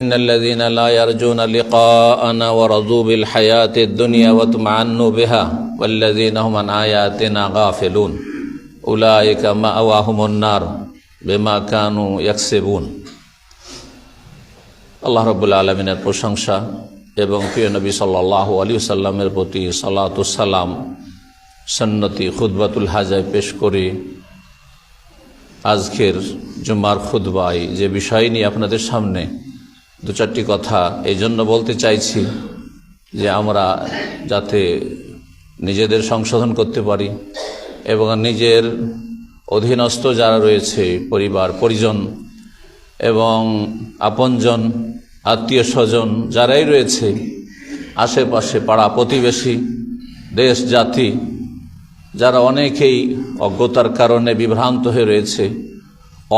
إن الذين لا يرجون لقاءنا ورضوا بالحياة الدنيا واطمأنوا بها والذين هم عن آياتنا غافلون أولئك مأواهم النار بما كانوا يكسبون। আল্লাহ রাব্বুল আলামিনের প্রশংসা এবং প্রিয় নবী সাল্লাল্লাহু আলাইহি ওয়াসাল্লামের প্রতি সালাতু সালাম সুন্নতি খুতবাতুল হাজায় পেশ করে আজকের জুমার খুতবায় যে বিষয় নিয়ে আপনাদের সামনে দু চারটি কথা এই জন্য বলতে চাইছি যে আমরা যাতে নিজেদের সংশোধন করতে পারি এবং নিজের অধীনস্থ যারা রয়েছে পরিবার পরিজন এবং আপনজন আত্মীয় স্বজন যারাই রয়েছে আশেপাশে পাড়া প্রতিবেশী দেশ জাতি যারা অনেকেই অজ্ঞতার কারণে বিভ্রান্ত হয়ে রয়েছে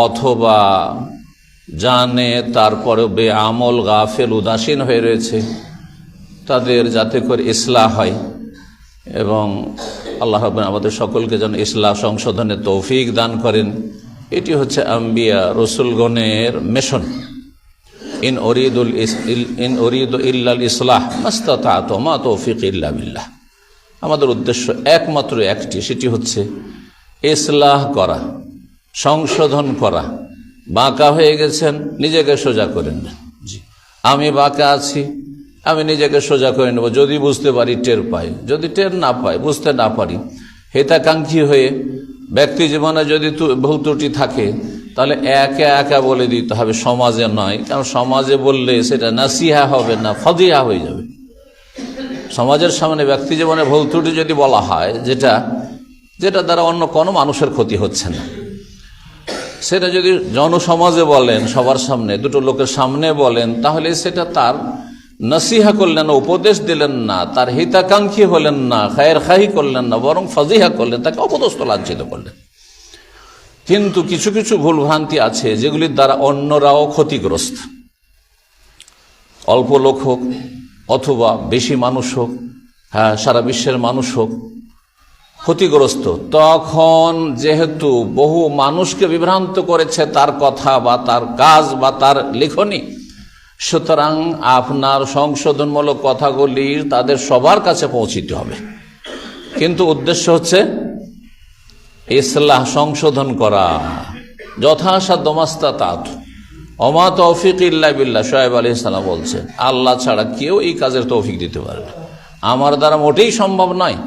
অথবা জানে তারপরেও বেআমল গাফেল উদাসীন হয়ে রয়েছে তাদের যাতে করে ইসলাহ হয় এবং আল্লাহ রাব্বুল আমাদের সকলকে যেন ইসলাহ সংশোধনের তৌফিক দান করেন। এটি হচ্ছে আম্বিয়া রসুলগণের মিশন। ইন উরিদু ইল্লাল ইসলাহ মাস্তাতা'তু মা তৌফিক ইল্লা বিল্লাহ। আমাদের উদ্দেশ্য একমাত্র একটি, সেটি হচ্ছে ইসলাহ করা, সংশোধন করা। বাঁকা হয়ে গেছেন, নিজেকে সোজা করে নেন। জি, আমি বাঁকা আছি, আমি নিজেকে সোজা করে নেব যদি বুঝতে পারি, টের পাই। যদি টের না পাই, বুঝতে না পারি, হিতাকাঙ্ক্ষী হয়ে ব্যক্তি জীবনে যদি ভুল ত্রুটি থাকে তাহলে একা একা বলে দিতে হবে, সমাজে নয়। কারণ সমাজে বললে সেটা নাসিহা হবে না, ফদিহা হয়ে যাবে। সমাজের সামনে ব্যক্তি জীবনে ভুল ত্রুটি যদি বলা হয় যেটা দ্বারা অন্য কোনো মানুষের ক্ষতি হচ্ছে না, সেটা যদি জনসমাজে বলেন, সবার সামনে, দুটো লোকের সামনে বলেন, তাহলে সেটা তার নসিহা করলেন না, উপদেশ দিলেন না, তার হিতাকাঙ্ক্ষী হলেন না, খায়ের খাহি করলেন না, বরং ফাজিহা করলেন, তাকে অপদস্থ লাঞ্ছিত করলেন। কিন্তু কিছু কিছু ভুলভ্রান্তি আছে যেগুলির দ্বারা অন্যরাও ক্ষতিগ্রস্ত। অল্প লোক হোক অথবা বেশি মানুষ হোক, সারা বিশ্বের মানুষ হোক, ক্ষতিগ্রস্ত। তখন যেহেতু বহু মানুষকে বিভ্রান্ত করেছে তার কথা বা তার কাজ বা তার লেখনী, সুতরাং আপনার সংশোধনমূলক কথাগুলি তাদের সবার কাছে পৌঁছিতে হবে। কিন্তু উদ্দেশ্য হচ্ছে ইসলাহ, সংশোধন করা, যথাসাধ্য মাস্তাতা'তু ওমা তৌফিক ইল্লা বিল্লাহ। শুআয়ব আলাইহিস সালাম বলছেন, আল্লাহ ছাড়া কেউ এই কাজের তৌফিক দিতে পারে না, আমার দ্বারা মোটেই সম্ভব নয়।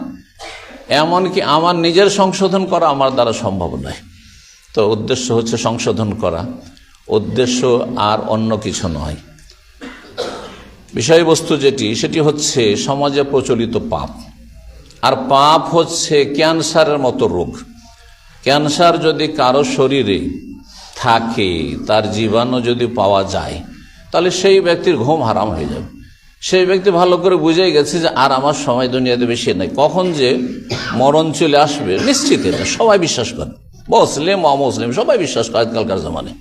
এমনকি আমার নিজের সংশোধন করা আমার দ্বারা সম্ভব নয়। তো উদ্দেশ্য হচ্ছে সংশোধন করা, উদ্দেশ্য আর অন্য কিছু নয়। বিষয়বস্তু সেটি হচ্ছে সমাজে প্রচলিত পাপ। আর পাপ হচ্ছে ক্যান্সারের মতো রোগ। ক্যান্সার যদি কারো শরীরে থাকে, তার জীবাণু যদি পাওয়া যায়, তাহলে সেই ব্যক্তির ঘুম হারাম হয়ে যাবে। সেই ব্যক্তি ভালো করে বুঝে গেছে যে আর আমার সময় দুনিয়াতে বেশি নাই, কখন যে মরণ চলে আসবে নিশ্চিত। এটা সবাই বিশ্বাস করে, মুসলিম অমুসলিম সবাই বিশ্বাস করে আজকালকার জামানে।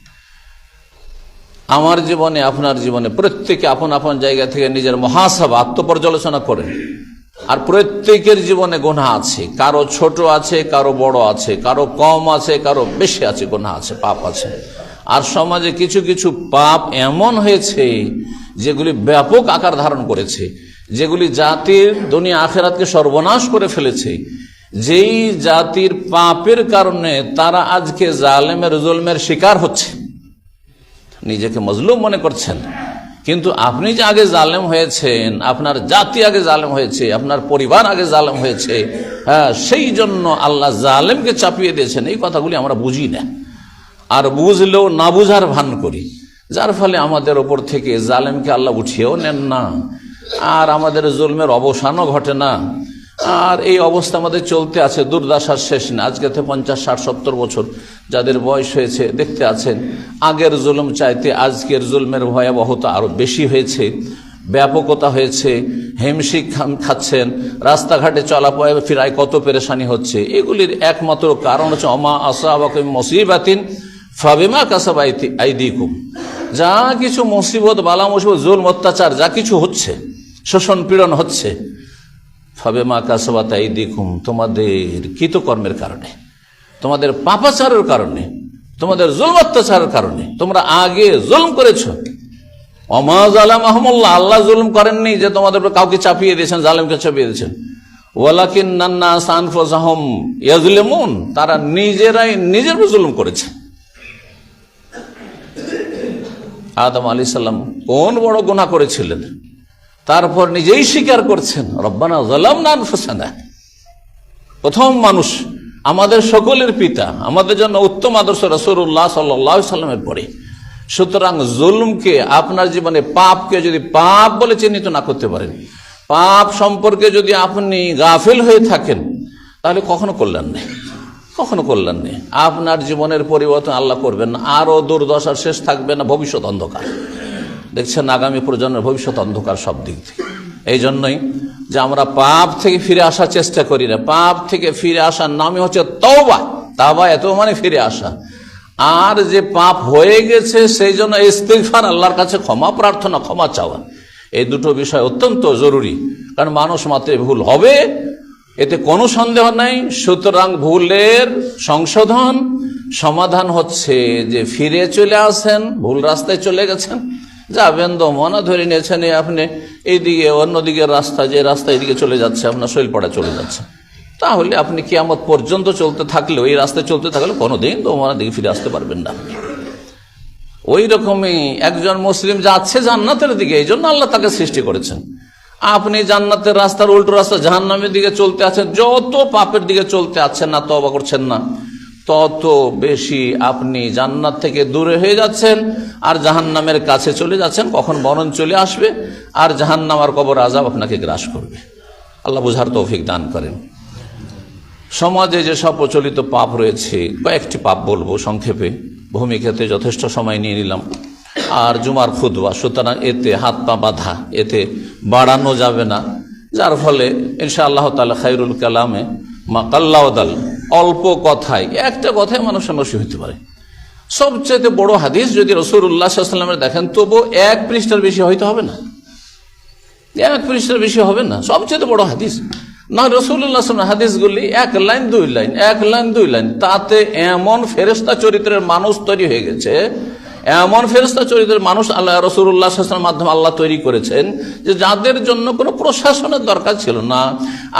আমার জীবনে, আপনার জীবনে প্রত্যেকে আপন আপন জায়গা থেকে নিজের মুহাসাবা, আত্মপর্যালোচনা করেন। আর প্রত্যেকের জীবনে গুনাহ আছে, কারো ছোট আছে, কারো বড় আছে, কারো কম আছে, কারো বেশি আছে, গুনাহ আছে, পাপ আছে। আর সমাজে কিছু কিছু পাপ এমন হয়েছে যেগুলি ব্যাপক আকার ধারণ করেছে, যেগুলি জাতির দুনিয়া আখেরাতকে সর্বনাশ করে ফেলেছে। যেই জাতির পাপের কারণে তারা আজকে জালেমের জুলমের শিকার হচ্ছে। নিজেকে মজলুম মনে করছেন, কিন্তু আপনি যে আগে জালেম হয়েছেন, আপনার জাতি আগে জালেম হয়েছে, আপনার পরিবার আগে জালেম হয়েছে, সেই জন্য আল্লাহ জালেমকে চাপিয়ে দিয়েছেন। এই কথাগুলি আমরা বুঝি না, আর বুঝলেও না বুঝার ভান করি, যার ফলে আমাদের ওপর থেকে জালেমকে আল্লাহ উঠিয়েও নেন না, আর আমাদের জুলমের অবসানও ঘটে না। আর এই অবস্থা আমাদের চলতে আছে, দুর্দশার শেষ না। আজকে থেকে 50, 60, 70 বছর যাদের বয়স হয়েছে দেখতে আছেন, আগের জুলুম চাইতে আজকের জুলমের ভয়াবহতা আরো বেশি হয়েছে, ব্যাপকতা হয়েছে। হিমশিক খাচ্ছেন, রাস্তাঘাটে চলাফেরা ফিরায় কত পেরেশানি হচ্ছে। এগুলির একমাত্র কারণ হচ্ছে ওমা আসাবাকুম মুসিবাতিন ফাবিমা কাসাবাত আইদিকুম। যা কিছু মুসিবত, বালা মুসিবত, জুলম, অত্যাচার যা কিছু হচ্ছে, শোষণ পীড়ন হচ্ছে, ফাবিমা কাসাবাত আইদিকুম, তোমাদের কৃতকর্মের কারণে, তোমাদের পাপাচারের কারণে, তোমাদের জুলম অত্যাচারের কারণে। তোমরা আগে জুলম করেছো, ওমা যালামাহুমুল্লাহ, আল্লাহ জুলুম করেননি যে তোমাদের উপর কাউকে চাপিয়ে দিয়েছেন, জালেমকে চাপিয়ে দিয়েছেন। ওয়ালাকিন্নান নাস আনফুসাহুম ইয়াজলিমুন, তারা নিজেরাই নিজের উপর জুলুম করেছে। আদম আলাইহিস সালাম কোন বড় গুনাহ করেছিলেন, তারপর নিজেই স্বীকার করছেন রব্বানা যালামনা আনফুসানা। প্রথম মানুষ, আমাদের সকলের পিতা, আমাদের জন্য উত্তম আদর্শ রাসূলুল্লাহ সাল্লাল্লাহু আলাইহি সাল্লামের পরে। সুতরাং জুলুমকে, আপনার জীবনে পাপকে যদি পাপ বলে চিহ্নিত না করতে পারেন, পাপ সম্পর্কে যদি আপনি গাফিল হয়ে থাকেন, তাহলে কখনো কল্যাণ নেই, কখনো কল্যাণ নেই। আপনার জীবনের পরিবর্তন আল্লাহ করবেন না, আরো দুর্দশার শেষ থাকবে না, ভবিষ্যৎ অন্ধকার। দেখছেন আগামী প্রজন্মের ভবিষ্যৎ অন্ধকার সব দিক থেকে। এই জন্যই যে আমরা পাপ থেকে ফিরে আসার চেষ্টা করি না। পাপ থেকে ফিরে আসার নামই হচ্ছে তওবা। তাওবা এত মানে ফিরে আসা। আর যে পাপ হয়ে গেছে সেই জন্য ইস্তিগফার, আল্লাহর কাছে ক্ষমা প্রার্থনা, ক্ষমা চাওয়া, এই দুটো বিষয় অত্যন্ত জরুরি। কারণ মানুষ মাত্রই ভুল হবে, এতে কোনো সন্দেহ নাই। সুতরাং ভুলের সংশোধন সমাধান হচ্ছে যে ফিরে চলে আসেন। ভুল রাস্তায় চলে গেছেন, যাবেন তো মনে ধরে নিয়েছেন আপনি এইদিকে, অন্যদিকে রাস্তা, যে রাস্তা এদিকে চলে যাচ্ছে আপনার শৈলপাড়া চলে যাচ্ছে, তাহলে আপনি কিয়ামত পর্যন্ত চলতে থাকলে, ওই রাস্তায় চলতে থাকলে কোনোদিন তো মনে দিকে ফিরে আসতে পারবেন না। ওই রকমই একজন মুসলিম যাচ্ছে জান্নাতের দিকে, এই জন্য আল্লাহ তাকে সৃষ্টি করেছেন। আপনি জান্নাতের রাস্তার উল্টো রাস্তা জাহান্নামের দিকে চলতে আছেন, যত পাপের দিকে চলতে আছেন না, তওবা করছেন না, তত বেশি আপনি জান্নাত থেকে দূরে হয়ে যাচ্ছেন আর জাহান্নামের কাছে চলে যাচ্ছেন। কখন মরণ চলে আসবে আর জাহান্নাম আর কবর আযাব আপনাকে গ্রাস করবে। আল্লাহ বুঝার তৌফিক দান করেন। সমাজে যে সব প্রচলিত পাপ রয়েছে, কয়েকটি পাপ বলবো সংক্ষেপে, ভূমিকাতে যথেষ্ট সময় নিয়ে নিলাম। আর জুমার খুতবা, সুতরাং এতে হাত পা বাঁধা, এতে বাড়ানো যাবে না, যার ফলে ইনশাআল্লাহ তাআলা খায়রুল কালামে মা কাল্লাওদাল, অল্প কথায়, একটা কথায় মানুষ নসি হতে পারে। সবচেয়ে বড় হাদিস যদি রাসূলুল্লাহ সাল্লাল্লাহু আলাইহি ওয়াসাল্লামের দেখেন, তবু 1 পৃষ্ঠার বেশি হয়তো হবে না, 1 পৃষ্ঠার বেশি হবে না, সবচেয়ে বড় হাদিস না। রাসূলুল্লাহ সাল্লাল্লাহু আলাইহি ওয়াসাল্লাম হাদিসগুলি 1 লাইন 2 লাইন, 1 লাইন 2 লাইন, তাতে এমন ফেরেশতা চরিত্রের মানুষ তৈরি হয়ে গেছে, এমন ফেরেশতা চরিত্রের মানুষ আল্লাহ রাসূলুল্লাহ সাল্লাল্লাহু আলাইহি ওয়াসাল্লামের মাধ্যমে আল্লাহ তৈরি করেছেন যে যাদের জন্য কোনো প্রশাসনের দরকার ছিল না,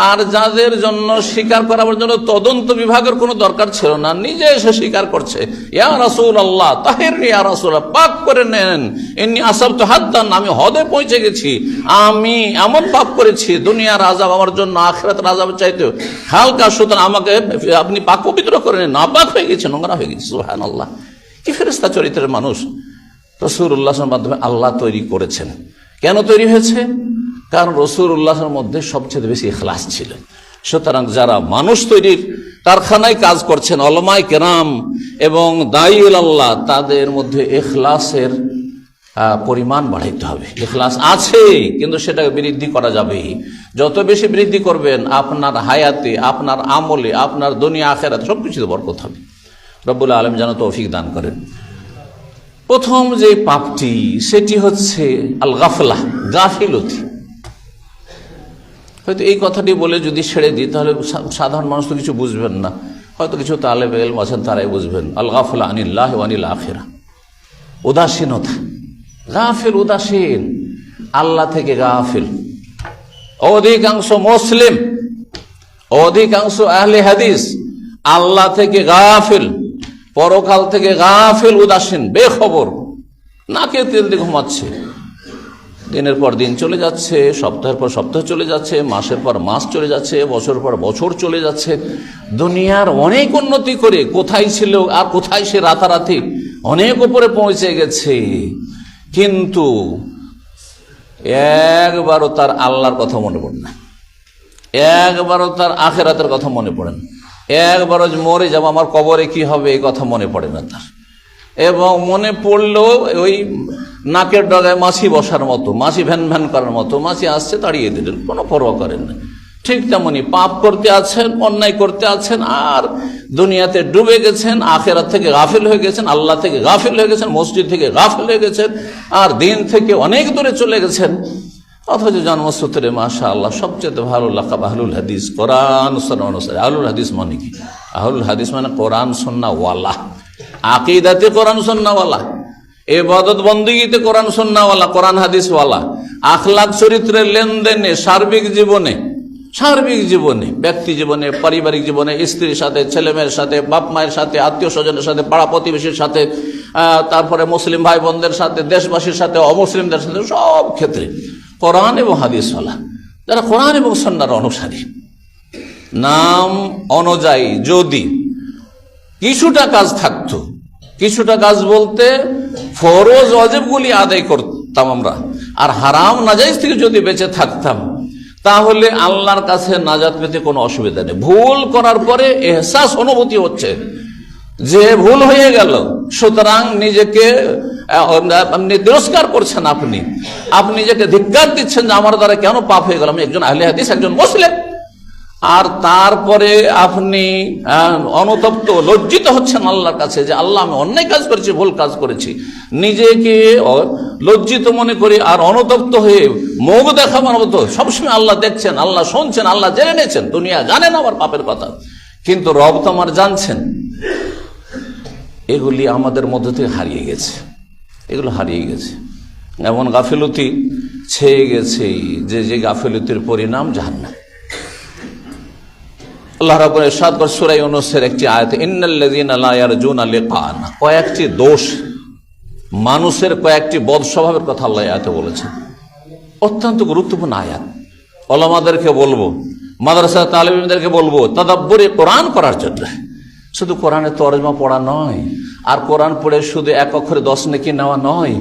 আর যাদের জন্য স্বীকার করার জন্য তদন্ত বিভাগের কোনো দরকার ছিল না, নিজে এসে স্বীকার করছে, ইয়া রাসূলুল্লাহ তাহিরনি, ইয়া রাসূলুল্লাহ পাক করে নেন, ইন্নী আসাবতু হাদ্দান, আমি হদে পৌঁছে গেছি, আমি এমন পাপ করেছি দুনিয়ার আযাব আমার জন্য আখিরাতের আযাব চাইতে হালকা, সুতরাং আমাকে আপনি পাক পবিত্র করে নেন, নাপাক হয়ে গেছে, নোংরা হয়ে গেছে। সুবহানাল্লাহ, কি ফেরেশতা চরিত্রের মানুষ রাসূলুল্লাহর মাধ্যমে আল্লাহ তৈরি করেছেন। কেন তৈরি হয়েছে? কারণ রাসূলুল্লাহর মধ্যে সবচেয়ে বেশি ইখলাস ছিল। সুতরাং যারা মানুষ তৈরির কারখানায় কাজ করছেন, উলামায়ে কেরাম এবং দাঈউল আল্লাহ, তাদের মধ্যে ইখলাসের পরিমাণ বাড়াইতে হবে। ইখলাস আছে, কিন্তু সেটাকে বৃদ্ধি করা যাবে। যত বেশি বৃদ্ধি করবেন আপনার হায়াতে, আপনার আমলে, আপনার দুনিয়া আখিরাত সবকিছুতে বরকত হবে। রব্বুল আলামিন যেন তৌফিক দান করেন। প্রথম যে পাপটি সেটি হচ্ছে আল গাফলা, গাফিলতি। হয়তো এই কথাটি বলে যদি ছেড়ে দিই তাহলে সাধারণ মানুষ তো কিছু বুঝবেন না, হয়তো কিছু তালেবে ইলম আছেন তারাই বুঝবেন। আল গাফলা আনিল্লাহ ওয়া আনিল আখিরা, উদাসীনতা, গাফিল, উদাসীন, আল্লাহ থেকে গাফিল। অধিকাংশ মুসলিম, অধিকাংশ আহলে হাদিস আল্লাহ থেকে গাফিল, পরকাল থেকে গাফিল, উদাসীন, বেখবর, নাকে তেল দিয়ে ঘুমাচ্ছে। দিনের পর দিন চলে যাচ্ছে, সপ্তাহের পর সপ্তাহ চলে যাচ্ছে, মাসের পর মাস চলে যাচ্ছে, বছর পর বছর চলে যাচ্ছে। দুনিয়ার অনেক উন্নতি করে কোথায় ছিল আর কোথায় সে রাতারাতি অনেক উপরে পৌঁছে গেছে, কিন্তু একবারও তার আল্লাহর কথা মনে পড়ে না, একবারও তার আখিরাতের কথা মনে পড়ে না, একবারও মরে যাব আমার কবরে কি হবে এই কথা মনে পড়ে না তার। এবং মনে পড়লেও ওই নাকের ডগায় মাছি বসার মতো, মাছি ভ্যান ভ্যান করার মতো, মাছি আসছে তাড়িয়ে দিলেন, কোনো পরোয়া করেন না। ঠিক তেমনি পাপ করতে আছেন, অন্যায় করতে আছেন, আর দুনিয়াতে ডুবে গেছেন, আখিরাত থেকে গাফিল হয়ে গেছেন, আল্লাহ থেকে গাফিল হয়ে গেছেন, মসজিদ থেকে গাফিল হয়ে গেছেন, আর দিন থেকে অনেক দূরে চলে গেছেন। অথচ জন্মসূত্রে মাশাআল্লাহ সবচেয়ে ভালো লাকাব আহলুল হাদিস, কোরআন সুন্নাহ অনুসারী। আহলুল হাদিস মানে কি? আহলুল হাদিস মানে কোরআন সুন্নাহ ওয়ালা, আকীদাতে কোরআন সুন্নাহ ওয়ালা। ইবাদত বন্দেগীতে কোরআন সুন্নাহওয়ালা, কোরআন হাদিসওয়ালা, আখলাক চরিত্রের লেনদেনে, সার্বিক জীবনে, ব্যক্তি জীবনে, পারিবারিক জীবনে, স্ত্রীর সাথে, ছেলেমেয়ের সাথে, বাপ মায়ের সাথে, আত্মীয় স্বজনের সাথে, পাড়া প্রতিবেশীর সাথে, তারপরে মুসলিম ভাই বোনদের সাথে, দেশবাসীর সাথে, অমুসলিমদের সাথে, সব ক্ষেত্রে কোরআন এবং হাদিসওয়ালা, যারা কোরআন এবং সুন্নাহর অনুসারী, নাম অনুযায়ী যদি কিছুটা কাজ থাকতো, কিছুটা কাজ বলতে ফরজ ওয়াজিবগুলি আদায় করতাম আমরা, আর হারাম নাজাইজ থেকে যদি বেঁচে থাকতাম, তাহলে আল্লাহর কাছে নাজাত পেতে কোনো অসুবিধা নেই। ভুল করার পরে এহসাস, অনুভূতি হচ্ছে যে ভুল হয়ে গেল, সুতরাং নিজেকে আপনি তিরস্কার করছেন, আপনি নিজেকে ধিক্কার দিচ্ছেন যে আমার দ্বারা কেন পাপ হয়ে গেল, আমি একজন আহলে হাদিস, একজন মুসলিম। আর তারপরে আপনি অনুতপ্ত, লজ্জিত হচ্ছেন আল্লাহর কাছে যে আল্লাহ, আমি অন্যায় কাজ করেছি, ভুল কাজ করেছি, নিজেকে লজ্জিত মনে করি আর অনুতপ্ত হয়ে মুখ দেখাবার মতো সবসময় আল্লাহ দেখছেন, আল্লাহ শুনছেন, আল্লাহ জেনে নিয়েছেন, দুনিয়া জানেন আমার পাপের কথা, কিন্তু রব তো আমার জানছেন। এগুলি আমাদের মধ্য থেকে হারিয়ে গেছে, এগুলো হারিয়ে গেছে, এমন গাফিলতি ছেয়ে গেছে যে গাফিলতির পরিণাম জাহান্নাম। আল্লাহ রাব্বুল ইরশাদ করেন সূরা ইউনূসের একটি আয়াতে, ইন্নাল্লাযীনা লা ইয়ারজুনা লিকানা, কয়েকটি দোষ, মানুষের কয়েকটি বদ স্বভাবের কথা আল্লাহ আয়াতে বলেছেন। অত্যন্ত গুরুত্বপূর্ণ আয়াত। উলামাদেরকে বলবো, মাদ্রাসা তালিব ইলমদেরকে বলবো তাদাব্বুরে কোরআন করার জন্য। শুধু কোরআনের তরজমা পড়া নয়, আর কোরআন পড়ে শুধু এক অক্ষরে 10 নেকি নেওয়া নয়,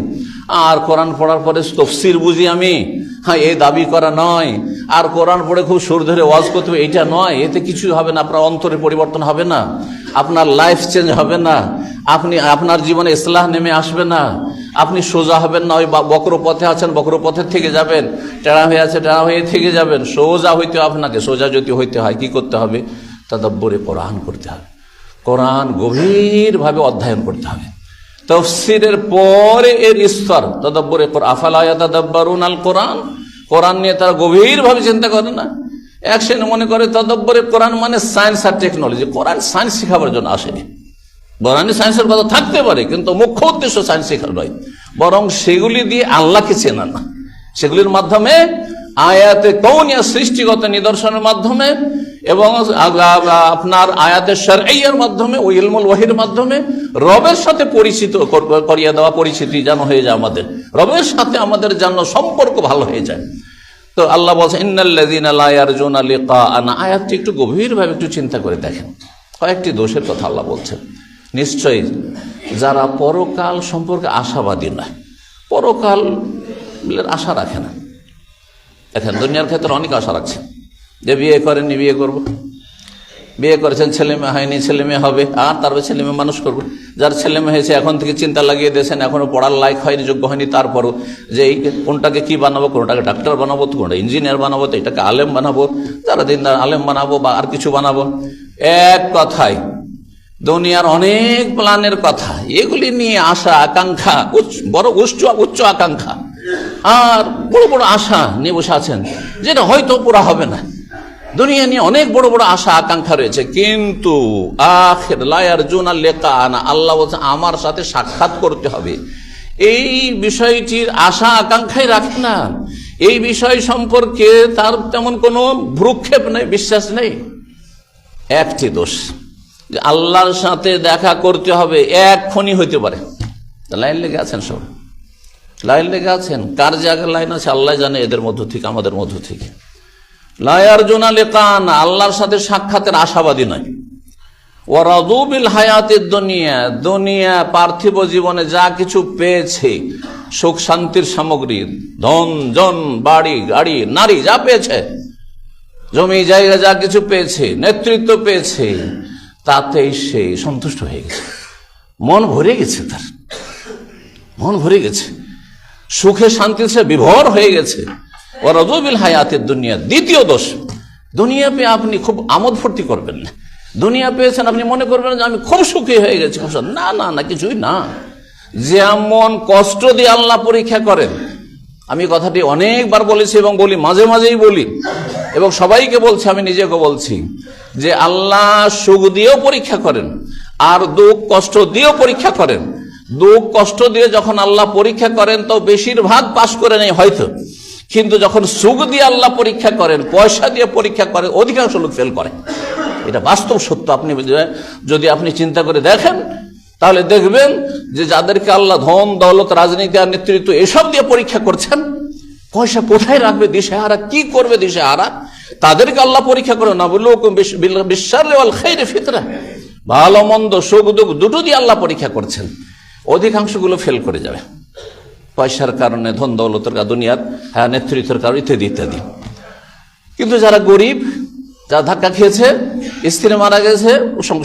আর কোরআন পড়ার পরে তাফসীর বুঝি আমি, এই দাবি করা নয়, আর কোরআন পড়ে খুব সুর ধরে ওয়াজ করতে হবে, এটা নয়। এতে কিছু হবে না, আপনার অন্তরে পরিবর্তন হবে না, আপনার লাইফ চেঞ্জ হবে না, আপনার জীবনে ইসলাহ নেমে আসবে না, আপনি সোজা হবেন না, ওই বক্র পথে আছেন, বক্র পথের থেকে যাবেন, টেরা হয়ে আছে, টেরা হয়ে থেকে যাবেন। সোজা হইতে আপনাকে, সোজা যদি হইতে হয় কি করতে হবে? তাদাব্বুরে কোরআন করতে হবে, কোরআন গভীরভাবে অধ্যয়ন করতে হবে। তাফসীরের পরে এর স্তর তাদাব্বুরে কোরআন। আফালা ইয়াতাদাব্বারুনাল কোরআন, কোরআন নিয়ে তারা গভীরভাবে চিন্তা করে না। এক শ্রেণী মনে করে তাদাব্বুরে কোরআন মানে সায়েন্স আর টেকনোলজি। কোরআন সায়েন্স শেখাবার জন্য আসেনি। কোরআনে সায়েন্সের কথা থাকতে পারে, কিন্তু মুখ্য উদ্দেশ্য সায়েন্স শেখার নয়, বরং সেগুলি দিয়ে আল্লাহকে চেনা না। সেগুলির মাধ্যমে আয়াতে কওনিয়া, সৃষ্টিগত নিদর্শনের মাধ্যমে, এবং আপনার আয়াতের শারঈয়ার মাধ্যমে, ওই ইলমুল ওয়াহির মাধ্যমে রবের সাথে পরিচিত করিয়ে দেওয়া, পরিচিতি যেন হয়ে যায় আমাদের, রবের সাথে আমাদের যেন সম্পর্ক ভালো হয়ে যায়। তো আল্লাহ বলছেন ইন্নাল্লাযীনা লা ইয়ারজুনা লিকাআনা, আয়াতটি একটু গভীরভাবে একটু চিন্তা করে দেখেন। কয়েকটি দোষের কথা আল্লাহ বলছেন। নিশ্চয়ই যারা পরকাল সম্পর্কে আশাবাদী নয়, পরকালের আশা রাখে না। এখন দুনিয়ার ক্ষেত্রে অনেক আশা রাখছেন, যে বিয়ে করেননি বিয়ে করব, বিয়ে করেছেন ছেলে মেয়ে হয়নি ছেলে মেয়ে হবে, আর তারপর ছেলে মেয়ে মানুষ করবো। যার ছেলে মেয়ে হয়েছে এখন থেকে চিন্তা লাগিয়ে দিয়েছেন, এখনো পড়ার লায়ক হয়নি, যোগ্য হয়নি, তারপরও যে এই কোনটাকে কি বানাবো, কোনটাকে ডাক্তার বানাবো, তো কোনটা ইঞ্জিনিয়ার বানাবো, তো এটাকে আলেম বানাবো, যারা দিনদার আলেম বানাবো, বা আর কিছু বানাবো। এক কথায় দুনিয়ার অনেক প্ল্যানের কথা, এগুলি নিয়ে আশা আকাঙ্ক্ষা, বড় উচ্চ আকাঙ্ক্ষা আর বড় বড় আশা নিয়ে বসে আছেন, যেটা হয়তো পুরা হবে না। দুনিয়া নিয়ে অনেক বড় বড় আশা আকাঙ্ক্ষা রয়েছে, কিন্তু আখির লা ইয়ারজুনা লিকাআনা, আল্লাহ বলছেন আমার সাথে সাক্ষাৎ করতে হবে, এই বিষয়টির আশা আকাঙ্ক্ষাই রাখে না। এই বিষয় সম্পর্কে তার তেমন কোনো ভ্রুক্ষেপ নেই, বিশ্বাস নেই। একটি দোষ, যে আল্লাহর সাথে দেখা করতে হবে, এক্ষুনি হইতে পারে। লাইন লেগে আছেন, সব লাইন লেগে আছেন। কার জায়গায় লাইন আছে আল্লাহ জানে, এদের মধ্য থেকে, আমাদের মধ্য থেকে। লা ইয়ারজুনা লিকাআনা, আল্লাহর সাথে সাক্ষাতের আশাবাদী নয়। ওয়া রাদু বিল হায়াতিদ দুনিয়া, দুনিয়া পার্থিব জীবনে যা কিছু পেয়েছে, সুখ শান্তির সামগ্রী, ধন জন, বাড়ি গাড়ি নারী যা পেয়েছে, জমি জায়গা যা কিছু পেয়েছে, নেতৃত্ব পেয়েছে, তাতেই সে সন্তুষ্ট হয়ে গেছে, মন ভরে গেছে, তার মন ভরে গেছে, সুখে শান্তিতে সে বিভোর হয়ে গেছে। ও রাদু বিল হায়াতিদ দুনিয়া। দ্বিতীয় দোষ, দুনিয়া পেয়ে আপনি খুব আমোদ ফুর্তি করবেন না। দুনিয়া পেয়েছেন, আপনি মনে করবেন যে আমি খুব সুখী হয়ে গেছি। না না না, কিছুই না। যেমন কষ্ট দিয়ে আল্লাহ পরীক্ষা করেন, আমি কথাটি অনেকবার বলেছি এবং বলি, মাঝে মাঝেই বলি, এবং সবাইকে বলছি, আমি নিজেকে বলছি, যে আল্লাহ সুখ দিয়েও পরীক্ষা করেন, আর দুঃখ কষ্ট দিয়েও পরীক্ষা করেন। দুঃখ কষ্ট দিয়ে যখন আল্লাহ পরীক্ষা করেন তো বেশিরভাগ পাশ করে নেই হয়তো, কিন্তু যখন সুখ দিয়ে আল্লাহ পরীক্ষা করেন, পয়সা দিয়ে পরীক্ষা করেন, অধিকাংশ লোক ফেল করে। এটা বাস্তব সত্য। আপনি যদি আপনি চিন্তা করে দেখেন তাহলে দেখবেন যে যাদেরকে আল্লাহ ধন দৌলত রাজনীতি আর নেতৃত্ব এসব দিয়ে পরীক্ষা করছেন, পয়সা কোথায় রাখবে দিশেহারা, কি করবে দিশেহারা, তাদেরকে আল্লাহ পরীক্ষা করে না বললো বিশাররি ওয়াল খাইরি ফিতরা, ভালো মন্দ সুখ দুঃখ দুটো দিয়ে আল্লাহ পরীক্ষা করছেন। অধিকাংশগুলো ফেল করে যাবে পয়সার কারণে, ধন দৌলতের দুনিয়ার নেতৃত্বের কারণে ইত্যাদি ইত্যাদি। কিন্তু যারা গরিব, যারা ধাক্কা খেয়েছে, স্ত্রী মারা গেছে,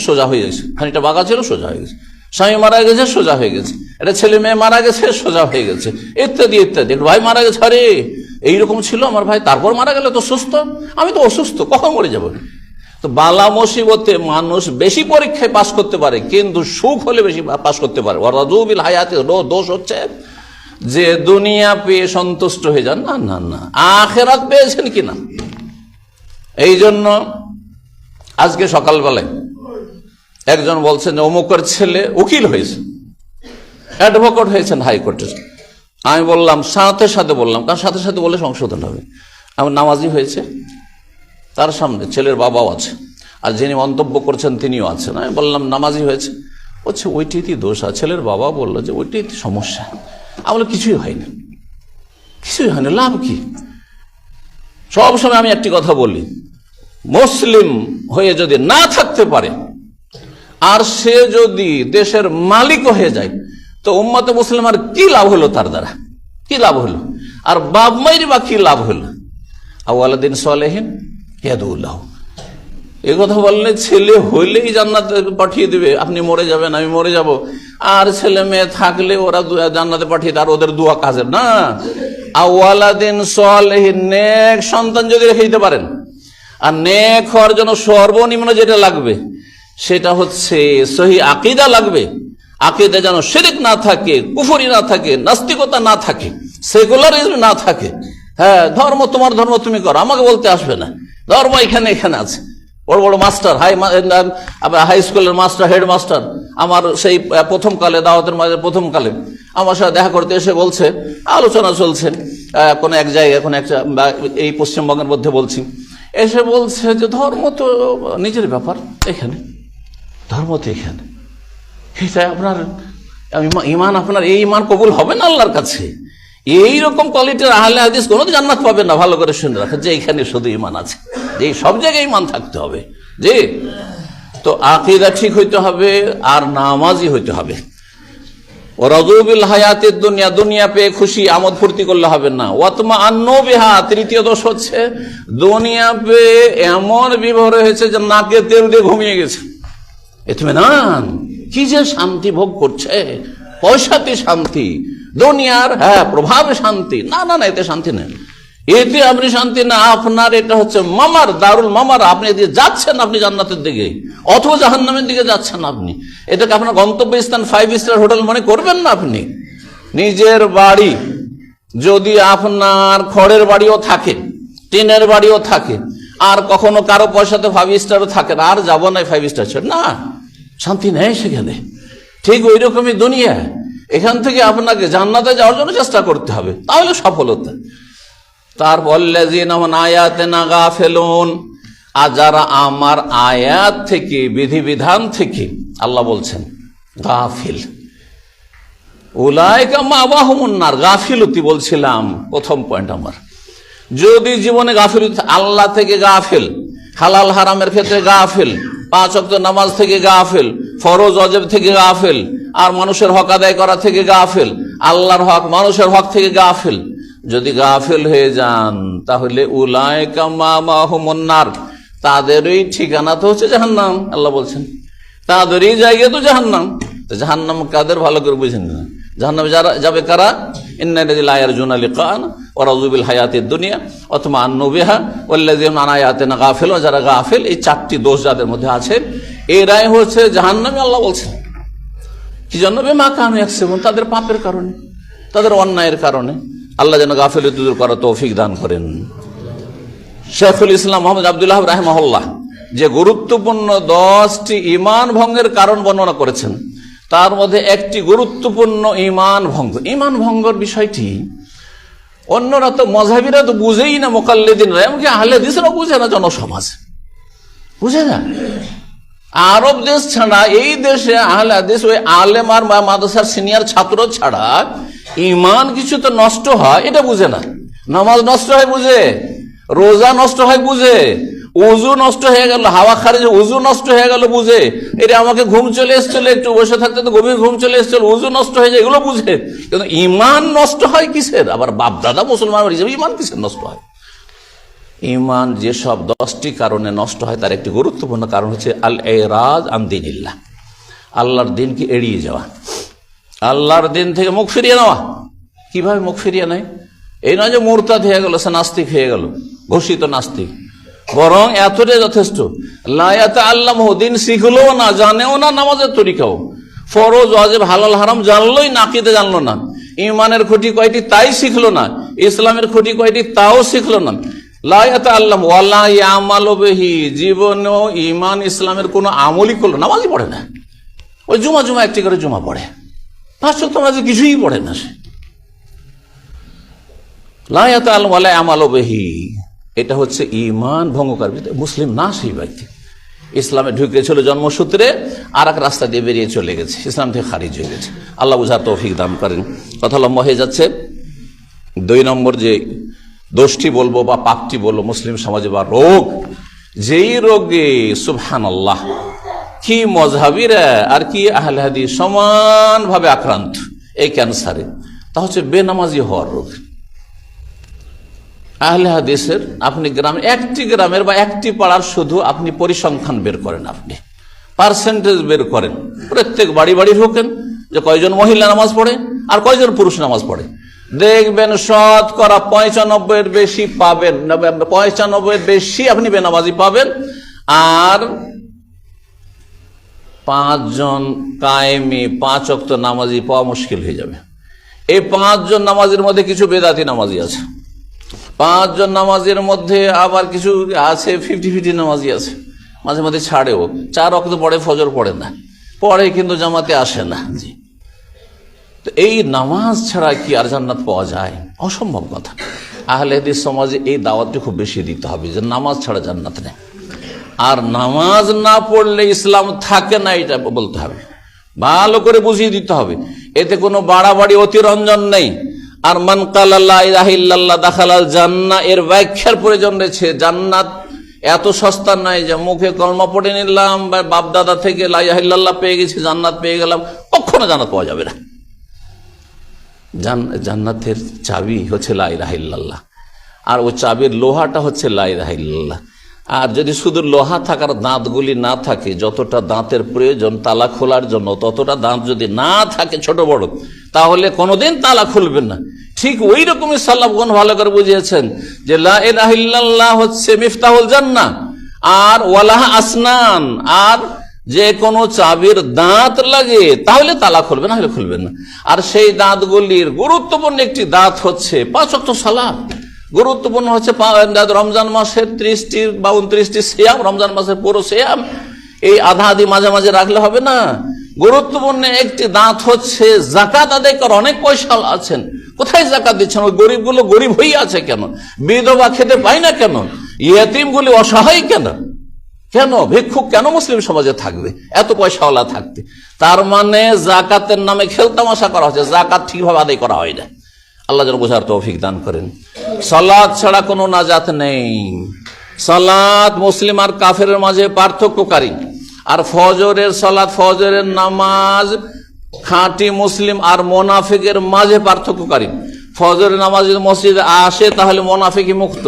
সোজা হয়ে গেছে, খানিকটা বাঁকা ছিল সোজা হয়ে গেছে, স্বামী মারা গেছে সোজা হয়ে গেছে, একটা ছেলে মেয়ে মারা গেছে সোজা হয়ে গেছে, ইত্যাদি ইত্যাদি। ভাই মারা গেছে, আরে এইরকম ছিল আমার ভাই, তারপর মারা গেল তো সুস্থ, আমি তো অসুস্থ, কখন মরে যাবো। তো বালা মুসিবতে মানুষ বেশি পরীক্ষায় পাশ করতে পারে, কিন্তু সুখ হলে বেশি পাশ করতে পারে। ওয়ারাযুবিল হায়াতে দোষ হচ্ছে যে দুনিয়া পেয়ে সন্তুষ্ট হয়ে যান, না না না, আখিরাত পেয়েছেন কিনা। এই জন্য আজকে সকালবেলায় একজন বলছেন যে অমুকের ছেলে উকিল হয়েছে, অ্যাডভোকেট হয়েছেন হাইকোর্টের। আমি বললাম সাথে সাথে বললাম, কারণ সাথে সাথে বলে সংশোধন হবে, আমার নামাজি হয়েছে, তার সামনে ছেলের বাবাও আছে, আর যিনি মন্তব্য করছেন তিনিও আছেন। আমি বললাম নামাজি হয়েছে, বলছে ওইটিতে দোষ আছে। ছেলের বাবা বললো যে ওইটিতে সমস্যা। আমি বললাম কিছুই হয়নি, কিছুই হয়নি, লাভ কি। সবসময় আমি একটি কথা বলি, মুসলিম হয়ে যদি না থাকতে পারে আর সে যদি দেশের মালিক হয়ে যায় তো উম্মতে মুসলিম আর কি লাভ হলো, তার দ্বারা কি লাভ হলো, আর বাপ মায়ের বা কি লাভ হলো। আওয়ালাদিন সালেহিন ইয়াদুল্লাহ, এ কথা বললে ছেলে হইলেই জান্নাতে পাঠিয়ে দেবে, আপনি মরে যাবেন আমি মরে যাব, আর ছেলে মেয়ে থাকলে ওরা জান্নাতে পাঠিয়ে তার ওদের দুয়া কাজের না। আওয়ালাদিন সালেহিন, নেক সন্তান যদি রেখে দিতে পারেন, আর নেক হওয়ার জন্য সর্বনিম্ন যেটা লাগবে সেটা হচ্ছে সহি আকীদা লাগবে। আকীদা যেন শিরক না থাকে, কুফরি না থাকে, নাস্তিকতা না থাকে, সেকুলারিজম না থাকে। হ্যাঁ, ধর্ম তোমার ধর্ম তুমি করো, আমাকে বলতে আসবে না, ধর্ম এখানে এখানে আছে। বড় বড় মাস্টার, হাই স্কুলের মাস্টার, হেডমাস্টার, আমার সেই প্রথম কালে দাওয়াতের মাঝে প্রথম কালে আমার সাথে দেখা করতে এসে বলছে, আলোচনা চলছে কোনো এক জায়গায়, কোনো একটা এই পশ্চিমবঙ্গের মধ্যে বলছি, এসে বলছে যে ধর্ম তো নিজের ব্যাপার, এখানে ধর্ম তো এখানে, আপনার ইমান, আপনার এই ইমান কবুল হবে না আল্লাহর কাছে। এইরকম কোয়ালিটির আহলে হাদিস কোনোদিন জান্নাত পাবেন না। ভালো করে শুনে রাখেন যে এইখানে শুধু ইমান আছে, যে সব জায়গায় ইমান থাকতে হবে। যে তো আকীদা ঠিক হইতে হবে আর নামাজি হইতে হবে। ওয়ারাযুবিল হায়াতিদ দুনিয়া, দুনিয়া পেয়ে খুশি আমোদ ফুর্তি করলে হবে না। ওয়াতমাআন্নু বিহা, তৃতীয় দোষ হচ্ছে দুনিয়া পেয়ে এমন বিভোর হয়েছে যে নাকে তেল দিয়ে ঘুমিয়ে গেছে। ইতমিনান, কি যে শান্তি ভোগ করছে, পয়সাতে শান্তি, দুনিয়ার প্রভাবে শান্তি, না না না, এতে শান্তি নেই, এতে আপনি শান্তি না। আপনার এটা হচ্ছে মামার, দারুল মামার, আপনি এদিকে যাচ্ছেন আপনি জান্নাতের দিকে অথবা জাহান্নামের দিকে যাচ্ছেন আপনি। এটাকে আপনার গন্তব্যস্থান 5 স্টার হোটেল মনে করবেন না। আপনি নিজের বাড়ি যদি আপনার খড়ের বাড়িও থাকে, টিনের বাড়িও থাকে, আর কখনো কারো পয়সাতে 5 স্টারও থাকে না, আর যাবো না 5 স্টার না, শান্তি নেই সেখানে। ঠিক ওই রকমই দুনিয়া, এখান থেকে আপনাকে জান্নাতে যাওয়ার জন্য চেষ্টা করতে হবে, তাহলে সফলতা। তারপর আয়াতিনা গাফিলুন, আর যারা আমার আয়াত থেকে, বিধিবিধান থেকে, আল্লাহ বলছেন গাফিল, উলাইকা মাওয়াহুমুন নার। গাফিলতি বলছিলাম প্রথম পয়েন্ট আমার। যদি জীবনে গাফিলতি, আল্লাহ থেকে গাফিল, হালাল হারামের ক্ষেত্রে গাফিল, 5 ওয়াক্ত নামাজ থেকে গাফিল, ফরজ ওয়াজিব থেকে গাফিল, আর মানুষের হক আদায় করা থেকে গাফিল, আল্লাহর হক মানুষের হক থেকে গাফিল, যদি গাফিল হয়ে যান তাহলে উলাইকা মাওয়াহুমুন নার, তাদেরই ঠিকানা তো হচ্ছে জাহান্নাম। আল্লাহ বলছেন তাদেরই জায়গা তো জাহান্নাম। জাহান্নাম কাদের, ভালো করে বুঝেন না। জাহান্নামে যারা যাবে কারা? ইন্নাল্লাযীনা লা ইয়ারজুনা লিকাআনা ওয়া রাযুবিল হায়াতিদ দুনিয়া ওয়া তামান্নু বিহা ওয়াল্লাযীনা আন আয়াতিনা গাফিলুন। যারা গাফিল, এই 4টি দোষ যাদের মধ্যে আছে এরাই হচ্ছে জাহান্নামী। আল্লাহ বলছেন কি জন্য? বিমা কানু ইয়াকসিবুন, তাদের পাপের কারণে, তাদের অন্যায়ের কারণে। আল্লাহ যেন গাফিলতি দূর করার তৌফিক দান করেন। শেখুল ইসলাম মুহাম্মদ আব্দুল্লাহ রাহিমাহুল্লাহ যে গুরুত্বপূর্ণ 10টি ঈমান ভঙ্গের কারণ বর্ণনা করেছেন, তার মধ্যে একটি গুরুত্বপূর্ণ ঈমান ভঙ্গ। ঈমান ভঙ্গর বিষয়টি অন্যরা তো মযহাবিরা তো বুঝেই না, মুকাল্লিদিনরা, এমনকি আহলে হাদিসরাও বুঝে না, জনসমাজ বুঝে না। আরব দেশ ছাড়া এই দেশে আহলে হাদিস ওই আলেম আর মাদ্রাসার সিনিয়র ছাত্র ছাড়া ঈমান কিছু তো নষ্ট হয় এটা বুঝে না। নামাজ নষ্ট হয় বুঝে, রোজা নষ্ট হয় বুঝে, উজু নষ্ট হয়ে গেল, হাওয়া খারিজ উজু নষ্ট হয়ে গেল বুঝে, এটা আমাকে ঘুম চলে এসেছিল, একটু বসে থাকতে তো গভীর ঘুম চলে এসেছিল, উজু নষ্ট হয়ে যায়, এগুলো বুঝে। কিন্তু ঈমান নষ্ট হয় কিসের? আবার বাপ দাদা মুসলমান হিসেবে ঈমান কিসের নষ্ট হয়? ঈমান যেসব 10টি কারণে নষ্ট হয় তার একটি গুরুত্বপূর্ণ কারণ হচ্ছে আল ইরাদ আন দীনিল্লাহ, আল্লাহর দিনকে এড়িয়ে যাওয়া, আল্লাহর দিন থেকে মুখ ফিরিয়ে নেওয়া। কিভাবে মুখ ফিরিয়ে নেয়? এই নয় যে মুরতাদ হয়ে গেল, সে নাস্তিক হয়ে গেল, ঘোষিত নাস্তিক, বরং এতটাই যথেষ্ট। লা ইয়াতাআল্লামু, দিন শিখলো না, জানেও না, নামাজের তরিকাও, ফরজ ওয়াজিব হালাল হারাম জানলোই না, আকীদা জানলো না, ঈমানের খুঁটি কয়টি তাই শিখলো না, ইসলামের খুঁটি কয়টি তাও শিখলো না। লা ইয়াতাআল্লামু ওয়া লা ইয়ামালু বিহি, জীবনেও ঈমান ইসলামের কোনো আমলই করলো, নামাজই পড়ে না, ওই জুমা একটি করে জুমা পড়ে, 5 ওয়াক্ত নামাজ কিছুই পড়ে না সে। লা ইয়াতাআল্লামু ওয়া লা ইয়ামালু বিহি, এটা হচ্ছে ঈমান ভঙ্গকার। মুসলিম না সেই ব্যক্তি, ইসলামে ঢুকেছিল জন্মসূত্রে, আর এক রাস্তা দিয়ে বেরিয়ে চলে গেছে, ইসলাম থেকে খারিজ হয়ে গেছে। আল্লাহ বুঝার তৌফিক দান করেন। কথা লম্বা হয়ে যাচ্ছে। 2 নম্বর যে দোষটি বলবো বা পাপটি বলবো মুসলিম সমাজে বা রোগ, যেই রোগে সুবহানাল্লাহ কি মযহাবিরা আর কি আহলে হাদিস সমানভাবে আক্রান্ত, এই ক্যান্সারে, তা হচ্ছে বেনামাজি হওয়ার রোগ। আহলে হাদিসের আপনি গ্রামে একটি গ্রামের বা একটি পাড়ার শুধু আপনি পরিসংখ্যান বের করেন, আপনি পার্সেন্টেজ বের করেন, প্রত্যেক বাড়ি ঢোকেন যে কয়জন মহিলা নামাজ পড়ে আর কয়জন পুরুষ নামাজ পড়ে, দেখবেন শতকরা 95-এর বেশি পাবেন, 95-এর বেশি আপনি বেনামাজি পাবেন। আর 5 জন কায়েমি 5 ওয়াক্ত নামাজি পাওয়া মুশকিল হয়ে যাবে। এই 5 জন নামাজের মধ্যে কিছু বেদাতি নামাজি আছে, 5 জন নামাজের মধ্যে আবার কিছু আছে 50-50 নামাজি আছে, মাঝে মাঝে ছাড়েও, 4 ওয়াক্ত পড়ে, ফজর পড়ে না, পড়ে কিন্তু জামাতে আসে না। জি, তো এই নামাজ ছাড়া কি আর জান্নাত পাওয়া যায়? অসম্ভব কথা। আহলে হাদিস সমাজে এই দাওয়াতটি খুব বেশি দিতে হবে যে নামাজ ছাড়া জান্নাত নেই, আর নামাজ না পড়লে ইসলাম থাকে না, এটা বলতে হবে, ভালো করে বুঝিয়ে দিতে হবে। এতে কোনো বাড়াবাড়ি অতিরঞ্জন নেই। আর মান ক্বালা লা ইলাহা ইল্লাল্লাহ দাখালাল জান্নাহ, এর ব্যাখ্যার প্রয়োজন রয়েছে। জান্নাত এত সস্তা নয় যে মুখে কলমা পড়ে নিলাম বা বাপ দাদা থেকে লা ইলাহা ইল্লাল্লাহ পেয়ে গেছি, জান্নাত পেয়ে গেলাম, কখনো জান্নাত পাওয়া যাবে না। জান্নাতের চাবি হচ্ছে লা ইলাহা ইল্লাল্লাহ, আর ওই চাবির লোহাটা হচ্ছে লা ইলাহা ইল্লাল্লাহ। আর যদি শুধু লোহা থাকার দাঁতগুলি না থাকে, যতটা দাঁতের প্রয়োজন তালা খোলার জন্য ততটা দাঁত যদি না থাকে ছোট বড়, তাহলে কোনোদিন তালা খুলবেন না। ঠিক ওই রকমই সাল্লাফগণ ভালো করে বুঝিয়েছেন যে লা ইলাহা ইল্লাল্লাহ হচ্ছে মিফতাহুল জান্নাহ, আর ওয়ালাহা আসনান, আর যে কোনো চাবির দাঁত লাগে তাহলে তালা খুলবে, না হলে খুলবেন না। আর সেই দাঁতগুলির গুরুত্বপূর্ণ একটি দাঁত হচ্ছে 5 ওয়াক্ত সালাত, গুরুত্বপূর্ণ হচ্ছে রমজান মাসের 30টি বা 29টি সিয়াম, রমজান মাসের পুরো সিয়াম, এই আধা আধি মাঝে মাঝে রাখলে হবে না। গুরুত্বপূর্ণ একটি দাঁত হচ্ছে যাকাত আদায় করা। অনেক পয়সা আছেন, কোথায় যাকাত দিচ্ছেন? ওই গরিবগুলো গরিব হয়ে আছে কেন? বিধবা খেতে পায় না কেন? ইয়েতিমগুলি অসহায় কেন? ভিক্ষুক কেন মুসলিম সমাজে থাকবে এত পয়সাওয়ালা থাকতে? তার মানে যাকাতের নামে খেলতামাশা করা হচ্ছে, যাকাত ঠিকভাবে আদায় করা হয় না। আল্লাহ যেন বোঝার তৌফিক দান করেন। সালাত ছাড়া কোনো নাজাত নেই। সালাত মুসলিম আর কাফেরের মাঝে পার্থক্যকারী। আর ফজরের সালাত, ফজরের নামাজ খাঁটি মুসলিম আর মোনাফিকের মাঝে পার্থক্যকারী। ফজরের নামাজ যদি মসজিদে আসে তাহলে মোনাফিকই মুক্ত,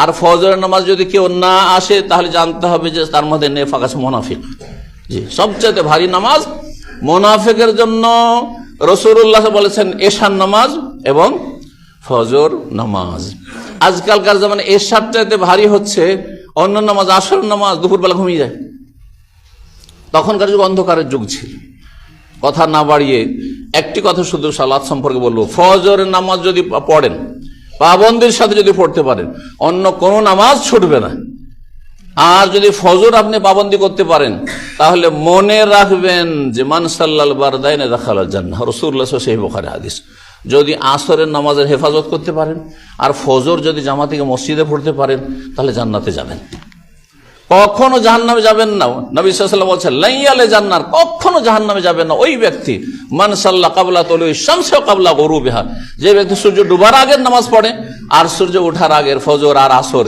আর ফজরের নামাজ যদি কেউ না আসে তাহলে জানতে হবে যে তার মধ্যে নেফাক আছে, মোনাফিক। জি, সবচেয়ে ভারী নামাজ মোনাফিকের জন্য রাসূলুল্লাহ বলেছেন এশার নামাজ এবং ফজর নামাজ। আজকালকার জামানে এশার চাইতে ভারী হচ্ছে অন্য নামাজ, আসর নামাজ। দুপুরবেলা ঘুমিয়ে যায়, তখনকার যুগ অন্ধকারের যুগ ছিল। কথা না বাড়িয়ে একটি কথা শুধু সালাত সম্পর্কে বলবো, ফজরের নামাজ যদি পড়েন, পাবন্দির সাথে যদি পড়তে পারেন, অন্য কোনো নামাজ ছুটবে না। আর যদি ফজর আপনি পাবন্দি করতে পারেন তাহলে মনে রাখবেন যে মান সাল্লাল বারদাইন দাখালাল জান্নাহ, রাসূলুল্লাহ সহিহ বুখারী হাদিস। যদি আসরের নামাজের হেফাজত করতে পারেন আর ফজর যদি জামাতে মসজিদে পড়তে পারেন তাহলে জান্নাতে যাবেন, কখনো জাহান্নামে যাবেন না। নবী সাল্লাল্লাহু আলাইহি ওয়াসাল্লাম বলেছেন লাইয়ালে জান্নার, কখনো জাহান্নামে যাবেন না ওই ব্যক্তি মান সাল্লা কাবলা তুলুই শামস ওয়া কাবলা গুরুবিহা, যে ব্যক্তি সূর্য ডুবার আগের নামাজ পড়ে আর সূর্য ওঠার আগের ফজর আর আসর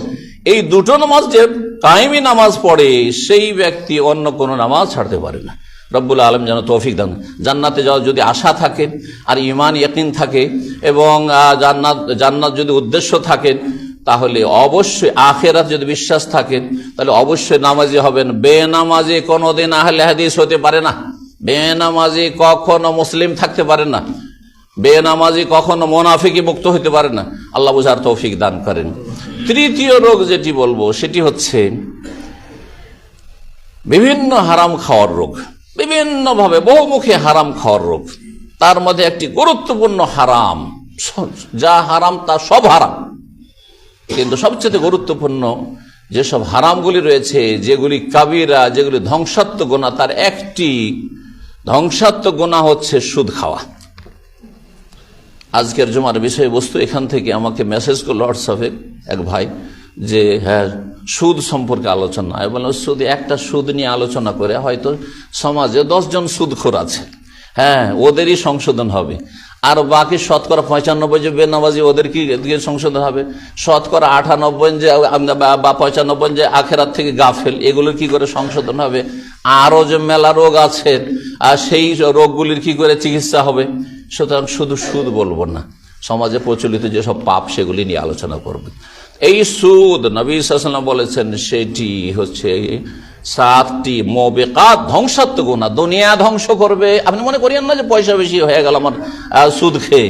এই দুটো নামাজ যে কায়েমি নামাজ পড়ে সেই ব্যক্তি অন্য কোনো নামাজ ছাড়তে পারে না। রব্বুল আলামিন যেন তৌফিক দান। জান্নাতে যাওয়ার যদি আশা থাকে আর ঈমান ইয়াকিন থাকে এবং জান্নাত যদি উদ্দেশ্য থাকে তাহলে অবশ্যই আখিরাত যদি বিশ্বাস থাকে তাহলে অবশ্যই নামাজি হবেন। বেনামাজি কোনোদিন আহলে হাদিস হতে পারে না, বেনামাজি কখনো মুসলিম থাকতে পারে না, বেনামাজি কখনো মুনাফিকি মুক্ত হতে পারে না। আল্লাহ বুঝার তৌফিক দান করেন। তৃতীয় রোগ যেটি বলবো সেটি হচ্ছে বিভিন্ন হারাম খাওয়ার রোগ, বিভিন্নভাবে বহুমুখী হারাম খাওয়ার রোগ। তার মধ্যে একটি গুরুত্বপূর্ণ হারাম, যা হারাম তা সব হারাম, কিন্তু সবচেয়ে গুরুত্বপূর্ণ যেসব হারামগুলি রয়েছে, যেগুলি কাবিরা, যেগুলি ধ্বংসাত্মক গুনাহ, তার একটি ধ্বংসাত্মক গুনাহ হচ্ছে সুদ খাওয়া। আজকের জুমার বিষয়বস্তু এখান থেকে আমাকে মেসেজ করলো হোয়াটসঅ্যাপে এক ভাই যে হ্যাঁ সুদ সম্পর্কে আলোচনা। আমি বললাম সুদ, একটা সুদ নিয়ে আলোচনা করে হয়তো সমাজে 10 জন সুদখোর আছে, হ্যাঁ ওদেরই সংশোধন হবে, আর বাকি শতকরা 95 যে বেনামাজি ওদের কি সংশোধন হবে, শতকরা 98 যে বা 95 যে আখেরাত থেকে গাফেল এগুলোর কি করে সংশোধন হবে, আরো যে মেলা রোগ আছে আর সেই রোগগুলির কি করে চিকিৎসা হবে। সুতরাং শুধু সুদ বলবো না, সমাজে প্রচলিত যেসব পাপ সেগুলি নিয়ে আলোচনা করবে। এই সুদ নবী সাল্লাল্লাহু আলাইহি ওয়াসাল্লাম বলেছেন সেটি হচ্ছে 7টি মুবিকাত, ধ্বংসাত্মক গুনাহ, দুনিয়া ধ্বংস করবে। আপনি মনে করেন না যে পয়সা বেশি হয়ে গেল আমার সুদ খেয়ে,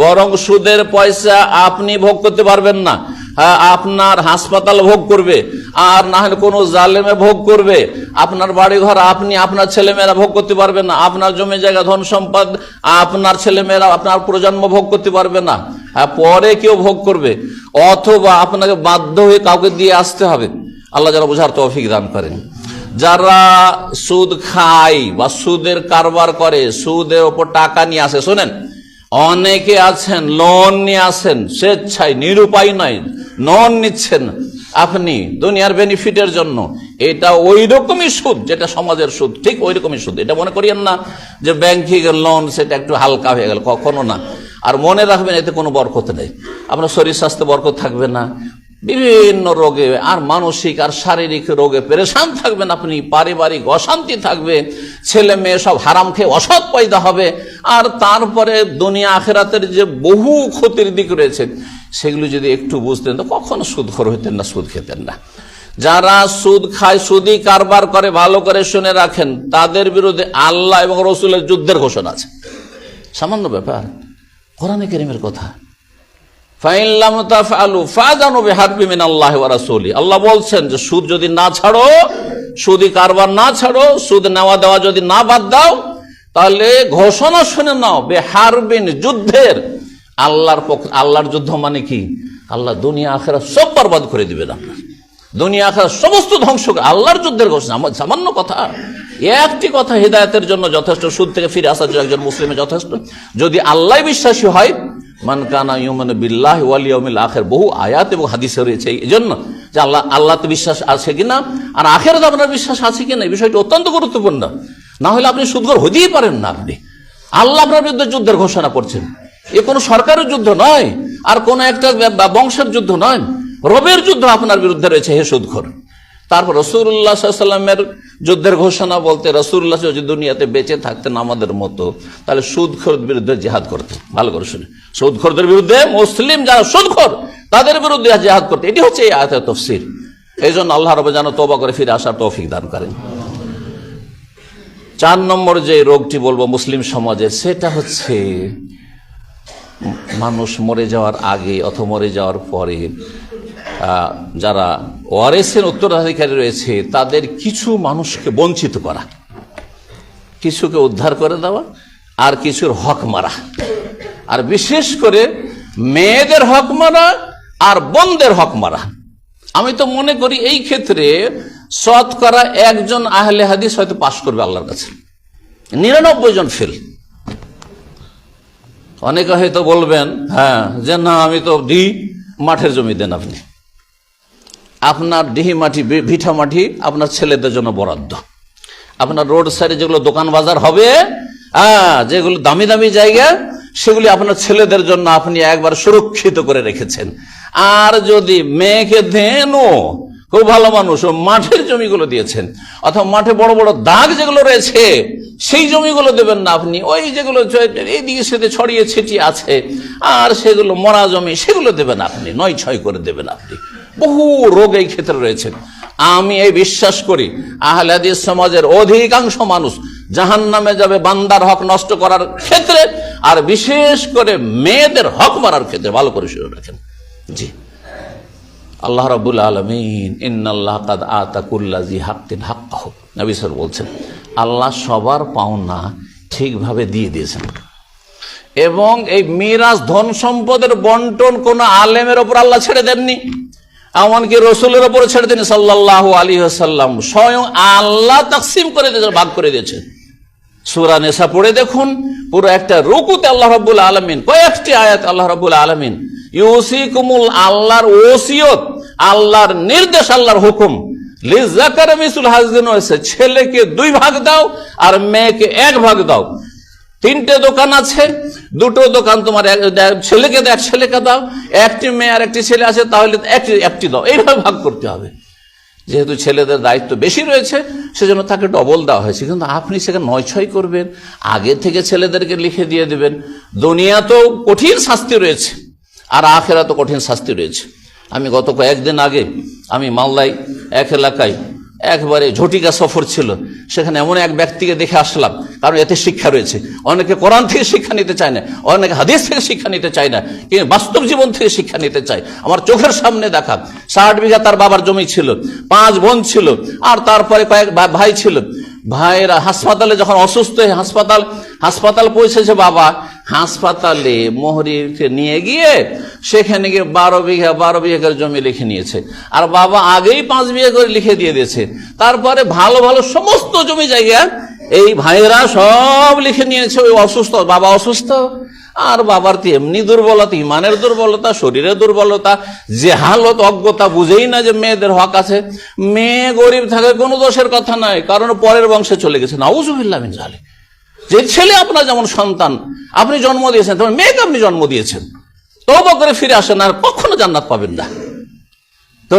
বরং সুদের পয়সা আপনি ভোগ করতে পারবেন না, আপনার হাসপাতাল ভোগ করবে, আর না হলে কোনো জালেমে ভোগ করবে। আপনার বাড়ি ঘর আপনি, আপনার ছেলেমেয়েরা ভোগ করতে পারবে না, আপনার জমি জায়গা ধন সম্পদ আপনার ছেলেমেয়েরা, আপনার প্রজন্ম ভোগ করতে পারবে না, পরে কেউ ভোগ করবে, অথবা আপনাকে বাধ্য হয়ে কাউকে দিয়ে আসতে হবে। আল্লাহ যারা বোঝার তৌফিক দান করেন। যারা সুদ খায় বা সুদের কারবার করে, সুদের ওপর টাকা নিয়ে আসে, শোনেন অনেকে আছেন লোন নিয়ে আসেন, স্বেচ্ছায় নিরুপায় নয়, লোন নিচ্ছেন আপনি দুনিয়ার বেনিফিটের জন্য। এটা ওই রকমই সুদ যেটা সমাজের সুদ, ঠিক ওই রকমই সুদ। এটা মনে করিয়েন না যে ব্যাংকিং লোন সেটা একটু হালকা হয়ে গেল, কখনো না। আর মনে রাখবেন এতে কোনো বরকত নেই, আপনার শরীর স্বাস্থ্য বরকত থাকবে না, বিভিন্ন রোগে আর মানসিক আর শারীরিক রোগে পেরেশান থাকবেন আপনি, পারিবারিক অশান্তি থাকবে, ছেলে মেয়ে সব হারাম খেয়ে অসৎ পয়দা হবে, আর তারপরে দুনিয়া আখেরাতের যে বহু ক্ষতির দিক রয়েছে সেগুলো যদি একটু বুঝতেন তো কখনো সুদখোর হইতেন না, সুদ খেতেন না। যারা সুদ খায়, সুদি কারবার করে, ভালো করে শুনে রাখেন, তাদের বিরুদ্ধে আল্লাহ এবং রসুলের যুদ্ধের ঘোষণা আছে। সামান্য ব্যাপার, কোরআনে কারীমের কথা। আল্লাহ বলছেন যে সুদ যদি না ছাড়ো, সুদি কারবার না ছাড়ো, সুদ নেওয়া দেওয়া যদি না বাদ দাও, তাহলে ঘোষণা শুনে নাও বেহারবিন, যুদ্ধের। আল্লাহর যুদ্ধ মানে কি? আল্লাহ দুনিয়া আখিরাত সব বরবাদ করে দিবেন, আপনার দুনিয়া আখিরাত সমস্ত ধ্বংস। আল্লাহর যুদ্ধের ঘোষণা সামান্য কথা, একটি কথা হিদায়াতের জন্য যথেষ্ট, সুদ থেকে ফিরে আসার জন্য একজন মুসলিমের যথেষ্ট। যদি আল্লাহ বিশ্বাসী হয়, মান কানা ইউমিনু বিল্লাহি ওয়াল ইয়াউমিল আখির, বহু আয়াত এবং হাদিসে রয়েছে এই জন্য যে আল্লাহতে বিশ্বাস আছে কিনা আর আখিরাতে আপনার বিশ্বাস আছে কিনা, এই বিষয়টি অত্যন্ত গুরুত্বপূর্ণ। না হলে আপনি সুদখোর হতেই পারেন না। আপনি আল্লাহ আপনার বিরুদ্ধে যুদ্ধের ঘোষণা করছেন। এ কোনো সরকারের যুদ্ধ নয়, আর কোন একটা বংশের যুদ্ধ নয়, রবের যুদ্ধ আপনার বিরুদ্ধে রয়েছে, হে সুদখোর। তারপর রাসূলুল্লাহ সাল্লাল্লাহু আলাইহি ওয়াসাল্লামের যুদ্ধের ঘোষণা বলতে, রাসূলুল্লাহ যদি দুনিয়াতে বেঁচে থাকতেন আমাদের মতো, তাহলে সুদখোরদের বিরুদ্ধে জিহাদ করতেন। ভালো করে শুনে, সুদখোরদের বিরুদ্ধে, মুসলিম যারা সুদখোর তাদের বিরুদ্ধে জিহাদ করতে। এটি হচ্ছে এই আয়াতের তাফসীর। এই জন্য আল্লাহ রাব্বুল যেন তওবা করে ফিরে আসার তৌফিক দান করেন। 4 নম্বর যে রোগটি বলবো মুসলিম সমাজের, সেটা হচ্ছে মানুষ মরে যাওয়ার আগে অথবা মরে যাওয়ার পরে যারা ওয়ারিসের উত্তরাধিকারী রয়েছে তাদের কিছু মানুষকে বঞ্চিত করা, কিছুকে উদ্ধার করে দেওয়া, আর কিছুর হক মারা, আর বিশেষ করে মেয়েদের হক মারা আর বোনদের হক মারা। আমি তো মনে করি এই ক্ষেত্রে শতকরা একজন আহলে হাদিস হয়তো পাশ করবে আল্লাহর কাছে, 99 জন ফেল। অনেকে হয়তো বলবেন হ্যাঁ যে না আমি তো মাঠের জমি দেন, আপনি আপনার ডিহি মাটি ভিটা মাটি আপনার ছেলেদের জন্য বরাদ্দ, আপনার রোড সাইডে যেগুলো দোকান বাজার হবে, যেগুলো দামি দামি জায়গা, সেগুলি আপনার ছেলেদের জন্য আপনি একবার সুরক্ষিত করে রেখেছেন। আর যদি মেয়েকে দেনও, খুব ভালো মানুষ, মাঠের জমিগুলো দিয়েছেন, অথবা মাঠে বড় বড় দাগ যেগুলো রয়েছে সেই জমিগুলো দেবেন না আপনি, ওই যেগুলো এইদিকে সেদিকে ছড়িয়ে ছিটিয়ে আছে আর সেগুলো মরা জমি, সেগুলো দেবেন আপনি, 9-6 করে দেবেন আপনি। বহু রোগ এই ক্ষেত্রে রয়েছে। আমি এই বিশ্বাস করি আহলে হাদিস সমাজের অধিকাংশ মানুষ জাহান্নামে যাবে বান্দার হক নষ্ট করার ক্ষেত্রে, আর বিশেষ করে মেয়েদের হক মারার ক্ষেত্রে। ভালো করে শুনে রাখেন। জি, আল্লাহ রাব্বুল আলামিন ইন্নাল্লাহ কাদ আতা কুল্লা জি হাক্কিন হাক্কাহু, নবী স্যার বলছেন আল্লাহ সবার পাওনা ঠিকভাবে দিয়ে দিয়েছেন। এবং এই মিরাজ ধন সম্পদের বন্টন কোন আলেমের ওপর আল্লাহ ছেড়ে দেননি, এমনকি রসুলের ওপর ছেড়ে দেননি সাল্লাল্লাহু আলাইহি ওয়াসাল্লাম, স্বয়ং আল্লাহ তাকসিম করে দিয়েছেন, ভাগ করে দিয়েছেন। সূরা নিসা পড়ে দেখুন, পুরো একটা রুকুতে আল্লাহ রাব্বুল আলামিন, কয়েকটি আয়াত আল্লাহ রাব্বুল আলামিন ইউসিকুমুল, আল্লাহর ওসিয়ত, আল্লাহর নির্দেশ, আল্লাহর হুকুম, লিযাকারি মিসলু হাযযিন উনসা, ছেলেকে 2 ভাগ দাও আর মেয়েকে 1 ভাগ দাও। 3টে দোকান আছে, 2টো দোকান তোমার ছেলেকে দাও, 1 ছেলেকে দাও, 1টি মেয়ে আর 1টি ছেলে আছে, তাহলে একটি দাও। এইভাবে ভাগ করতে হবে। যেহেতু ছেলেদের দায়িত্ব বেশি রয়েছে সেজন্য তাকে ডবল দেওয়া হয়েছে। কিন্তু আপনি সেখানে 9-6 করবেন, আগে থেকে ছেলেদেরকে লিখে দিয়ে দেবেন। দুনিয়াতেও কঠিন শাস্তি রয়েছে আর আখিরাতেও কঠিন শাস্তি রয়েছে। আমি গত কয়েকদিন আগে আমি মালদায় এক এলাকায় একবারে ঝটিকা সফর ছিল, সেখানে এমন এক ব্যক্তিকে দেখে আসলাম, কারণ এতে শিক্ষা রয়েছে। অনেকে কোরআন থেকে শিক্ষা নিতে চায় না, অনেকে হাদিস থেকে শিক্ষা নিতে চায় না, কিন্তু বাস্তব জীবন থেকে শিক্ষা নিতে চায়। আমার চোখের সামনে দেখা 60 বিঘা তার বাবার জমি ছিল, 5 বোন ছিল, আর তারপরে কয়েক ভাই ছিল। ভাইয়েরা হাসপাতালে যখন অসুস্থ হয়ে হাসপাতাল পৌঁছেছে, বাবা হাসপাতালে মোহরিকে নিয়ে গিয়ে সেখানে গিয়ে 12 বিঘা জমি লিখে নিয়েছে, আর বাবা আগেই 5 বিঘা করে লিখে দিয়ে দিয়েছে। তারপরে ভালো ভালো সমস্ত জমি জায়গা এই ভাইয়েরা সব লিখে নিয়েছে। ওই অসুস্থ বাবা, অসুস্থ, আর বাবার তো এমনি দুর্বলতা, ইমানের দুর্বলতা, শরীরের দুর্বলতা, জেহালত, অজ্ঞতা, বুঝেই না যে মেয়েদের হক আছে। মেয়ে গরিব থাকে কোনো দোষের কথা নাই, কারণ পরের বংশে চলে গেছে। নাউযুবিল্লাহ মিন যালিক। যে ছেলে আপনার যেমন সন্তান আপনি জন্ম দিয়েছেন, তেমন মেয়েকে আপনি জন্ম দিয়েছেন, তওবা করে ফিরে আসেন, আর কখনো জান্নাত পাবেন না। তো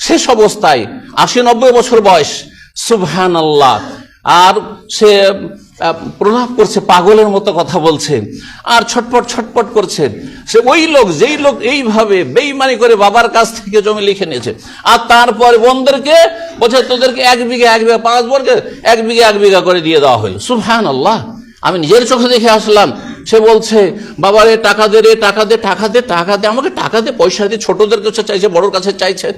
শেষ অবস্থায় 80-90 বছর বয়স, সুবহানাল্লাহ, আর সে প্রলাপ করছে, পাগলের মতো কথা বলছে আর ছটপট করছে। সে ওই লোক, যেই লোক এইভাবে বেঈমানি করে বাবার কাছ থেকে জমি লিখে নিয়েছে, আর তারপর বোনদেরকে বলছে তোদেরকে 1 বিঘা 5 বোনকে 1 বিঘা করে দিয়ে দেওয়া হলো। সুবহানাল্লাহ, আমি নিজের চোখে দেখে আসলাম। সে বলছে বাবা রে টাকা দে, রে টাকা দে, আমাকে টাকা দে, পয়সা দিয়ে, ছোটদের কাছে চাইছে, বড়োর কাছে চাইছে।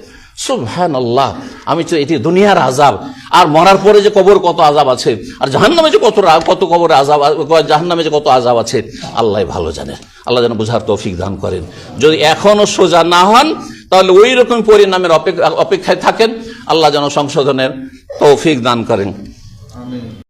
সুবহানাল্লাহ, আমি তো এটি দুনিয়ার আযাব, আর মরার পরে যে কবর কত আযাব আছে, আর জাহান্নামে যে কত কবরে আযাব, জাহান্নামে যে কত আযাব আছে আল্লাহ ভালো জানেন। আল্লাহ যেন বুঝার তৌফিক দান করেন। যদি এখনো সোজা না হন তাহলে ওই রকম পরিণামের অপেক্ষায় থাকেন। আল্লাহ যেন সংশোধনের তৌফিক দান করেন।